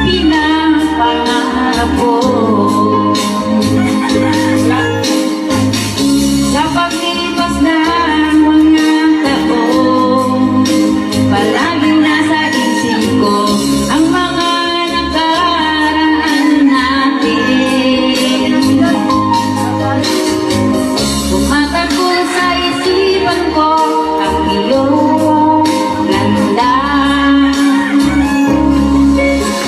pinapangarap ko. Sa paglipas ng mga taon, palaging nasa isip ko ang mga nakaraan natin. Tumatakbo sa isipan ko ang iyong ganda,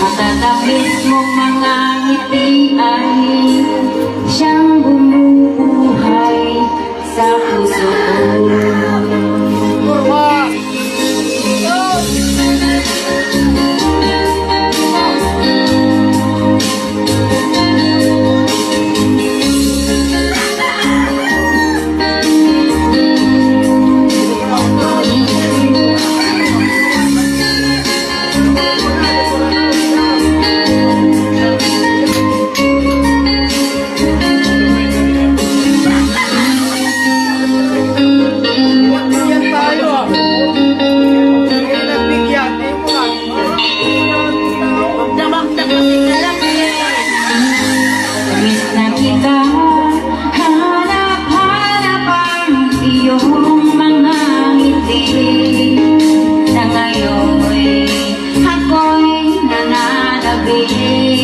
matatamis mong mga ngiti ay siyang bumubuhay sa puso ko. Miss na kita, hanap-hanap ang iyong mga ngiti, na ngayon'y ako'y nananabik.